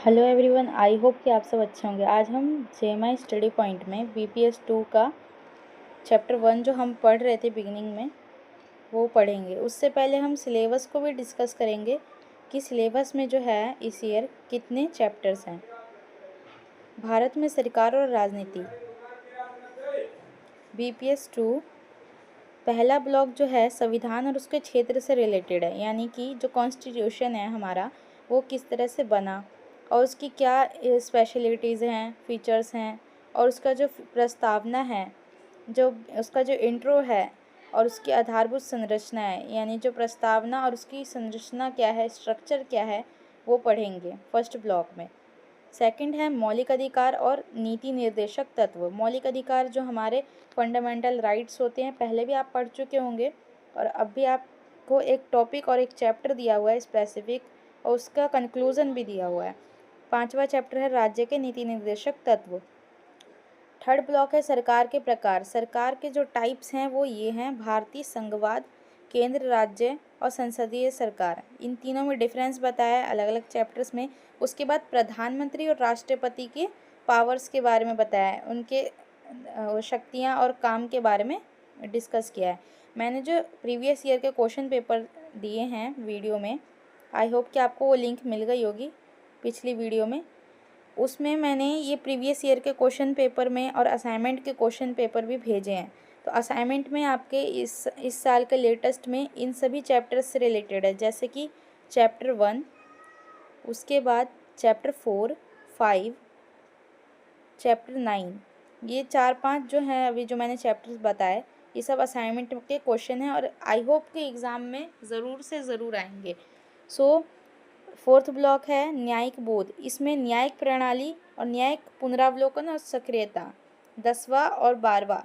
Hello everyone, I hope कि आप सब अच्छे होंगे। आज हम जेएमआई स्टडी पॉइंट में बीपीएस 2 का चैप्टर 1 जो हम पढ़ रहे थे बिगिनिंग में वो पढ़ेंगे। उससे पहले हम सिलेबस को भी डिस्कस करेंगे कि सिलेबस में जो है इस ईयर कितने चैप्टर्स हैं। भारत में सरकार और राजनीति, बीपीएस 2 पहला ब्लॉक जो है संविधान और उसके क्षेत्र से रिलेटेड है, यानी कि जो कॉन्स्टिट्यूशन है हमारा वो किस तरह से बना और उसकी क्या स्पेशलिटीज़ हैं, फीचर्स हैं, और उसका जो प्रस्तावना है, जो उसका जो इंट्रो है और उसकी आधारभूत संरचना है, यानी जो प्रस्तावना और उसकी संरचना क्या है, स्ट्रक्चर क्या है, वो पढ़ेंगे फर्स्ट ब्लॉक में। सेकंड है मौलिक अधिकार और नीति निर्देशक तत्व। मौलिक अधिकार जो हमारे फंडामेंटल राइट्स होते हैं, पहले भी आप पढ़ चुके होंगे और अब भी आपको एक टॉपिक और एक चैप्टर दिया हुआ है स्पेसिफिक, और उसका कंक्लूज़न भी दिया हुआ है। पांचवा चैप्टर है राज्य के नीति निर्देशक तत्व। थर्ड ब्लॉक है सरकार के प्रकार। सरकार के जो टाइप्स हैं वो ये हैं: भारतीय संघवाद, केंद्र, राज्य और संसदीय सरकार। इन तीनों में डिफरेंस बताया है अलग अलग चैप्टर्स में। उसके बाद प्रधानमंत्री और राष्ट्रपति के पावर्स के बारे में बताया है, उनके शक्तियाँ और काम के बारे में डिस्कस किया है। मैंने जो प्रीवियस ईयर के क्वेश्चन पेपर दिए हैं वीडियो में, आई होप कि आपको वो लिंक मिल गई होगी पिछली वीडियो में। उसमें मैंने ये प्रीवियस ईयर के क्वेश्चन पेपर में और असाइनमेंट के क्वेश्चन पेपर भी भेजे हैं। तो असाइनमेंट में आपके इस साल के लेटेस्ट में इन सभी चैप्टर्स से रिलेटेड है, जैसे कि चैप्टर 1, उसके बाद चैप्टर 4, 5, चैप्टर 9। ये 4-5 जो हैं अभी जो मैंने चैप्टर्स बताए, ये सब असाइनमेंट के क्वेश्चन हैं और आई होप के एग्ज़ाम में ज़रूर से ज़रूर आएंगे। फोर्थ ब्लॉक है न्यायिक बोध। इसमें न्यायिक प्रणाली और न्यायिक पुनरावलोकन और सक्रियता 10वां और 12वां।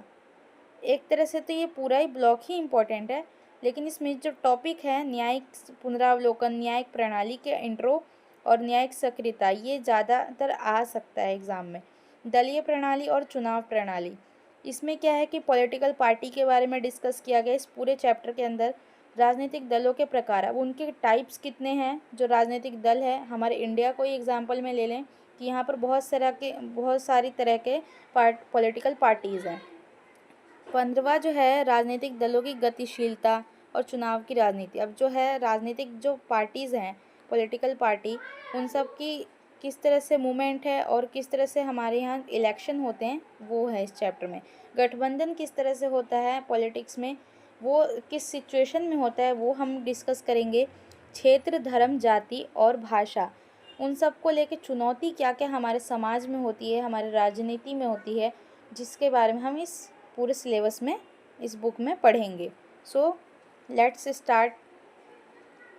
एक तरह से तो ये पूरा ही ब्लॉक ही इम्पोर्टेंट है, लेकिन इसमें जो टॉपिक है न्यायिक पुनरावलोकन, न्यायिक प्रणाली के इंट्रो और न्यायिक सक्रियता, ये ज़्यादातर आ सकता है एग्ज़ाम में। दलीय प्रणाली और चुनाव प्रणाली, इसमें क्या है कि पॉलिटिकल पार्टी के बारे में डिस्कस किया गया इस पूरे चैप्टर के अंदर। राजनीतिक दलों के प्रकार, अब उनके टाइप्स कितने हैं जो राजनीतिक दल है, हमारे इंडिया को ही एग्जाम्पल में ले लें कि यहाँ पर बहुत सारी तरह के पॉलिटिकल पार्टीज़ हैं। 15वां जो है राजनीतिक दलों की गतिशीलता और चुनाव की राजनीति। अब जो है राजनीतिक जो पार्टीज़ हैं, पॉलिटिकल पार्टी, उन सब की किस तरह से मूवमेंट है और किस तरह से हमारे यहाँ इलेक्शन होते हैं, वो है इस चैप्टर में। गठबंधन किस तरह से होता है पॉलिटिक्स में, वो किस सिचुएशन में होता है, वो हम डिस्कस करेंगे। क्षेत्र, धर्म, जाति और भाषा, उन सब को लेके चुनौती क्या क्या हमारे समाज में होती है, हमारे राजनीति में होती है, जिसके बारे में हम इस पूरे सिलेबस में, इस बुक में पढ़ेंगे। So let's start.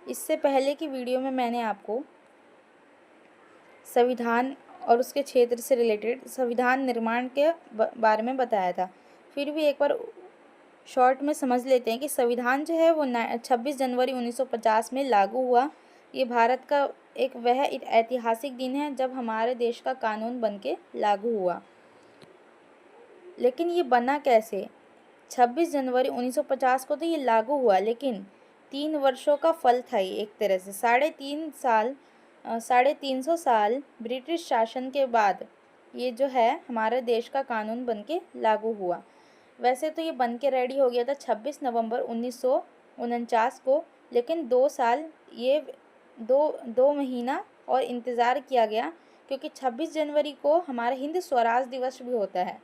इससे पहले की वीडियो में मैंने आपको संविधान और उसके क्षेत्र से रिलेटेड संविधान निर्माण के बारे में बताया था। फिर भी एक बार शॉर्ट में समझ लेते हैं कि संविधान जो है वो 26 जनवरी 1950 में लागू हुआ। ये भारत का एक ऐतिहासिक दिन है जब हमारे देश का कानून बनके लागू हुआ। लेकिन ये बना कैसे? 26 जनवरी 1950 को तो ये लागू हुआ, लेकिन 3 वर्षों का फल था ये एक तरह से। 350 साल ब्रिटिश शासन के बाद ये जो है हमारे देश का कानून बनके लागू हुआ। वैसे तो ये बनके रेडी हो गया था 26 नवंबर 1949 को, लेकिन 2 साल ये दो महीना और इंतज़ार किया गया, क्योंकि 26 जनवरी को हमारा हिंद स्वराज दिवस भी होता है।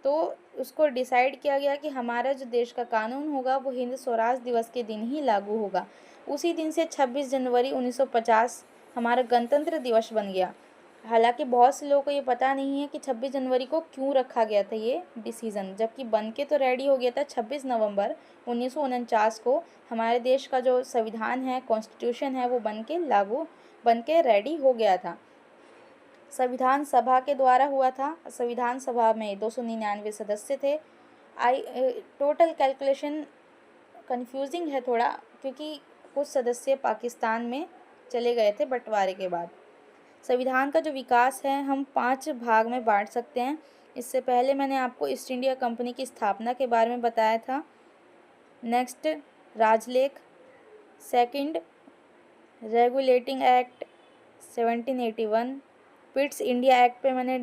तो उसको डिसाइड किया गया कि हमारा जो देश का कानून होगा वो हिंद स्वराज दिवस के दिन ही लागू होगा। उसी दिन से 26 जनवरी 1950 हमारा गणतंत्र दिवस बन गया। हालांकि बहुत से लोगों को ये पता नहीं है कि 26 जनवरी को क्यों रखा गया था ये डिसीज़न, जबकि बन के तो रेडी हो गया था 26 नवंबर 1949 को। हमारे देश का जो संविधान है, कॉन्स्टिट्यूशन है, वो बन के रेडी हो गया था। संविधान सभा के द्वारा हुआ था। संविधान सभा में 299 सदस्य थे। टोटल कैलकुलेशन कंफ्यूजिंग है थोड़ा, क्योंकि कुछ सदस्य पाकिस्तान में चले गए थे बंटवारे के बाद। संविधान का जो विकास है हम 5 भाग में बांट सकते हैं। इससे पहले मैंने आपको ईस्ट इंडिया कंपनी की स्थापना के बारे में बताया था। नेक्स्ट, राजलेख। Second, regulating act 1781। Pitt's India act पे मैंने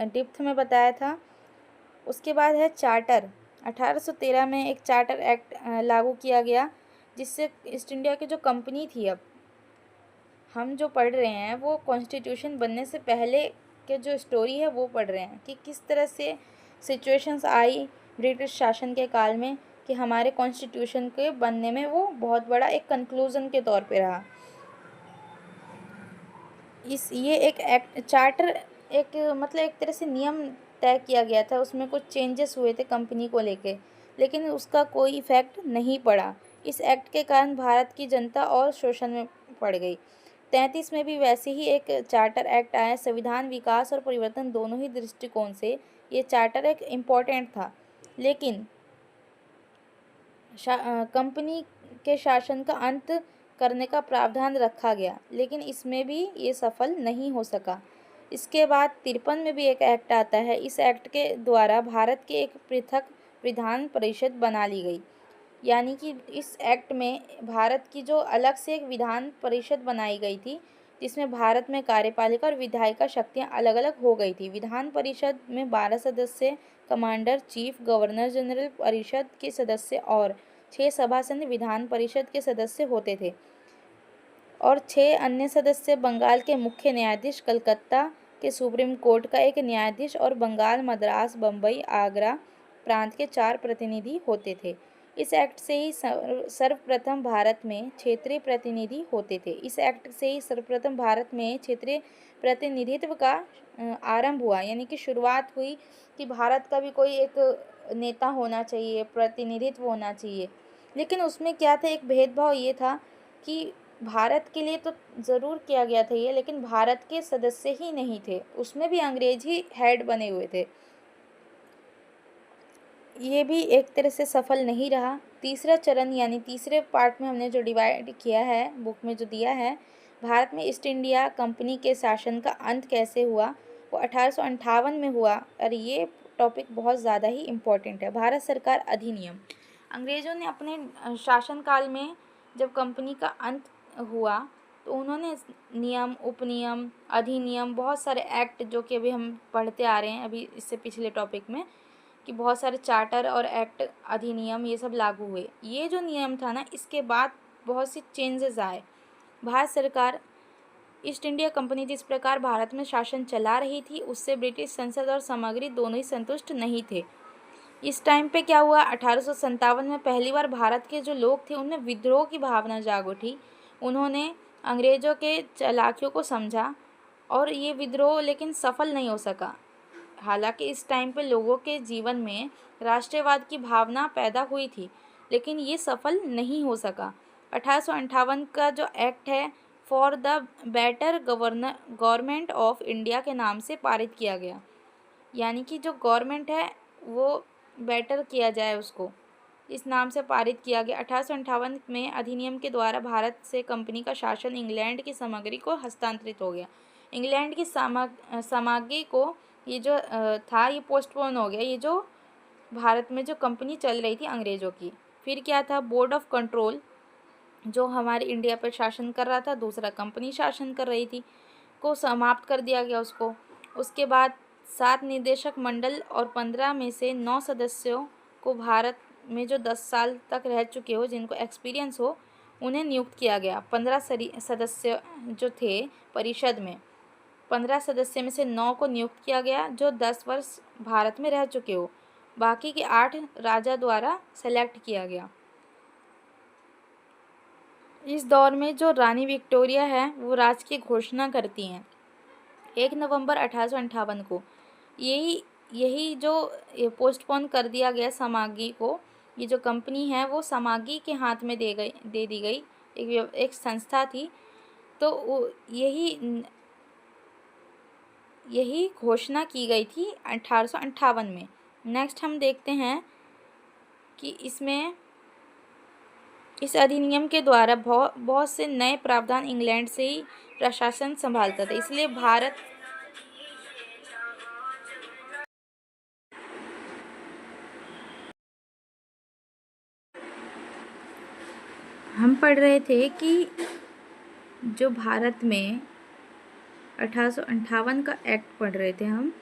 डिप्थ में बताया था। उसके बाद है चार्टर। 1813 में एक चार्टर एक्ट लागू किया गया, जिससे ईस्ट इंडिया की जो कंपनी थी, अब हम जो पढ़ रहे हैं वो कॉन्स्टिट्यूशन बनने से पहले के जो स्टोरी है वो पढ़ रहे हैं कि किस तरह से सिचुएशंस आई ब्रिटिश शासन के काल में कि हमारे कॉन्स्टिट्यूशन के बनने में वो बहुत बड़ा एक कंक्लूज़न के तौर पे रहा। ये एक एक्ट चार्टर एक मतलब एक तरह से नियम तय किया गया था, उसमें कुछ चेंजेस हुए थे कंपनी को लेके, लेकिन उसका कोई इफ़ेक्ट नहीं पड़ा। इस एक्ट के कारण भारत की जनता और शोषण में पड़ गई। 33 में भी वैसे ही एक चार्टर एक्ट आया। संविधान विकास और परिवर्तन दोनों ही दृष्टिकोण से ये चार्टर एक इम्पॉर्टेंट था, लेकिन कंपनी के शासन का अंत करने का प्रावधान रखा गया, लेकिन इसमें भी ये सफल नहीं हो सका। इसके बाद 53 में भी एक एक्ट आता है। इस एक्ट के द्वारा भारत के एक पृथक विधान परिषद बना ली गई, यानी कि इस एक्ट में भारत की जो अलग से एक विधान परिषद बनाई गई थी, जिसमें भारत में कार्यपालिका और विधायिका शक्तियाँ अलग अलग हो गई थी। विधान परिषद में 12 सदस्य, कमांडर चीफ, गवर्नर जनरल परिषद के सदस्य और 6 सभासद विधान परिषद के सदस्य होते थे, और 6 अन्य सदस्य बंगाल के मुख्य न्यायाधीश, कलकत्ता के सुप्रीम कोर्ट का एक न्यायाधीश और बंगाल, मद्रास, बम्बई, आगरा प्रांत के 4 प्रतिनिधि होते थे। इस एक्ट से ही सर्वप्रथम भारत में क्षेत्रीय प्रतिनिधि होते थे। इस एक्ट से ही सर्वप्रथम भारत में क्षेत्रीय प्रतिनिधित्व का आरंभ हुआ, यानी कि शुरुआत हुई कि भारत का भी कोई एक नेता होना चाहिए, प्रतिनिधित्व होना चाहिए। लेकिन उसमें क्या था, एक भेदभाव ये था कि भारत के लिए तो ज़रूर किया गया था ये, लेकिन भारत के सदस्य ही नहीं थे, उसमें भी अंग्रेज ही हेड बने हुए थे। ये भी एक तरह से सफल नहीं रहा। तीसरा चरण यानी तीसरे पार्ट में हमने जो डिवाइड किया है, बुक में जो दिया है, भारत में ईस्ट इंडिया कंपनी के शासन का अंत कैसे हुआ, वो 1858 में हुआ। और ये टॉपिक बहुत ज़्यादा ही इम्पोर्टेंट है। भारत सरकार अधिनियम। अंग्रेज़ों ने अपने शासनकाल में जब कंपनी का अंत हुआ तो उन्होंने नियम, उपनियम, अधिनियम, बहुत सारे एक्ट जो कि अभी हम पढ़ते आ रहे हैं अभी इससे पिछले टॉपिक में, कि बहुत सारे चार्टर और एक्ट, अधिनियम ये सब लागू हुए। ये जो नियम था ना, इसके बाद बहुत सी चेंजेस आए। भारत सरकार ईस्ट इंडिया कंपनी जिस प्रकार भारत में शासन चला रही थी, उससे ब्रिटिश संसद और सामग्री दोनों ही संतुष्ट नहीं थे। इस टाइम पे क्या हुआ, 1857 में पहली बार भारत के जो लोग थे उनमें विद्रोह की भावना जाग उठी। उन्होंने अंग्रेज़ों के चालाकियों को समझा और ये विद्रोह लेकिन सफल नहीं हो सका। हालांकि इस टाइम पे लोगों के जीवन में राष्ट्रवाद की भावना पैदा हुई थी, लेकिन ये सफल नहीं हो सका। 1858 का जो एक्ट है for the better government of India के नाम से पारित किया गया, यानी कि जो गवर्नमेंट है वो बेटर किया जाए, उसको इस नाम से पारित किया गया। 1858 में अधिनियम के द्वारा भारत से कंपनी का शासन इंग्लैंड की सामग्री को हस्तांतरित हो गया। इंग्लैंड की सामग्री को ये जो था ये पोस्टपोन हो गया, ये जो भारत में जो कंपनी चल रही थी अंग्रेज़ों की। फिर क्या था, बोर्ड ऑफ कंट्रोल जो हमारे इंडिया पर शासन कर रहा था, दूसरा कंपनी शासन कर रही थी, को समाप्त कर दिया गया उसको। उसके बाद 7 निदेशक मंडल और 15 में से 9 सदस्यों को भारत में जो 10 साल तक रह चुके हो, जिनको एक्सपीरियंस हो, उन्हें नियुक्त किया गया। 15 सदस्य जो थे परिषद में, 15 सदस्य में से 9 को नियुक्त किया गया जो 10 वर्ष भारत में रह चुके हो। बाकी के 8 राजा द्वारा सेलेक्ट किया गया। इस दौर में जो रानी विक्टोरिया है वो राज की घोषणा करती हैं 1 नवंबर 1858 को। यही जो पोस्टपोन कर दिया गया समागी को, ये जो कंपनी है वो समागी के हाथ में दे दी गई, एक संस्था थी। तो यही घोषणा की गई थी 1858 में। नेक्स्ट हम देखते हैं कि इसमें इस अधिनियम के द्वारा बहुत से नए प्रावधान इंग्लैंड से ही प्रशासन संभालता था, इसलिए भारत हम पढ़ रहे थे कि जो भारत में 1858 का एक्ट पढ़ रहे थे हम।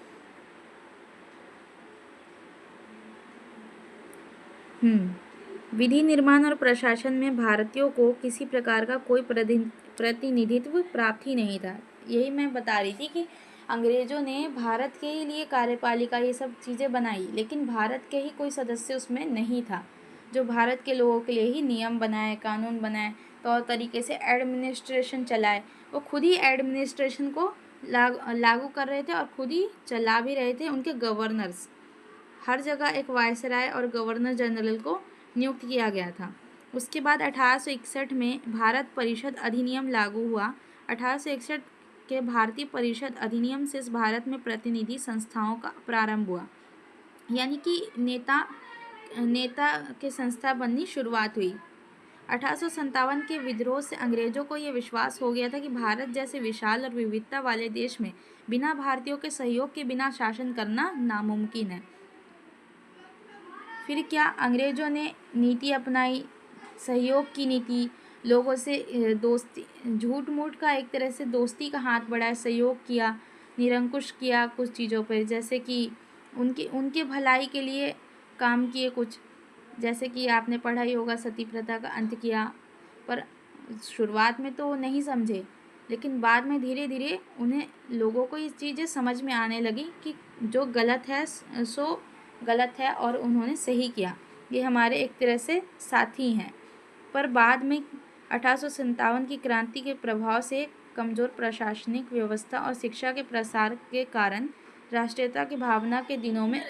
विधि निर्माण और प्रशासन में भारतीयों को किसी प्रकार का कोई प्रतिनिधित्व प्राप्त ही नहीं था। यही मैं बता रही थी कि अंग्रेजों ने भारत के ही लिए कार्यपालिका ये सब चीज़ें बनाई, लेकिन भारत के ही कोई सदस्य उसमें नहीं था जो भारत के लोगों के लिए ही नियम बनाए, कानून बनाए, तौर तरीके से एडमिनिस्ट्रेशन चलाए। वो खुद ही एडमिनिस्ट्रेशन को लागू कर रहे थे और खुद ही चला भी रहे थे। उनके गवर्नर्स, हर जगह एक वायसराय और गवर्नर जनरल को नियुक्त किया गया था। उसके बाद 1861 में भारत परिषद अधिनियम लागू हुआ। 1861 के भारतीय परिषद अधिनियम से इस भारत में प्रतिनिधि संस्थाओं का प्रारंभ हुआ, यानी कि नेता के संस्था बननी शुरुआत हुई। 1857 के विद्रोह से अंग्रेजों को यह विश्वास हो गया था कि भारत जैसे विशाल और विविधता वाले देश में बिना भारतीयों के सहयोग के बिना शासन करना नामुमकिन है। फिर क्या अंग्रेजों ने नीति अपनाई, सहयोग की नीति, लोगों से दोस्ती, झूठ मूठ का एक तरह से दोस्ती का हाथ बढ़ाया, सहयोग किया, निरंकुश किया कुछ चीज़ों पर, जैसे कि उनके भलाई के लिए काम किए कुछ, जैसे कि आपने पढ़ा ही होगा, सती प्रथा का अंत किया। पर शुरुआत में तो वो नहीं समझे, लेकिन बाद में धीरे धीरे उन्हें लोगों को ये चीज़ें समझ में आने लगी कि जो गलत है सो गलत है और उन्होंने सही किया। ये हमारे एक तरह से साथी हैं। पर बाद में 1857 की क्रांति के प्रभाव से कमज़ोर प्रशासनिक व्यवस्था और शिक्षा के प्रसार के कारण राष्ट्रीयता की भावना के दिनों में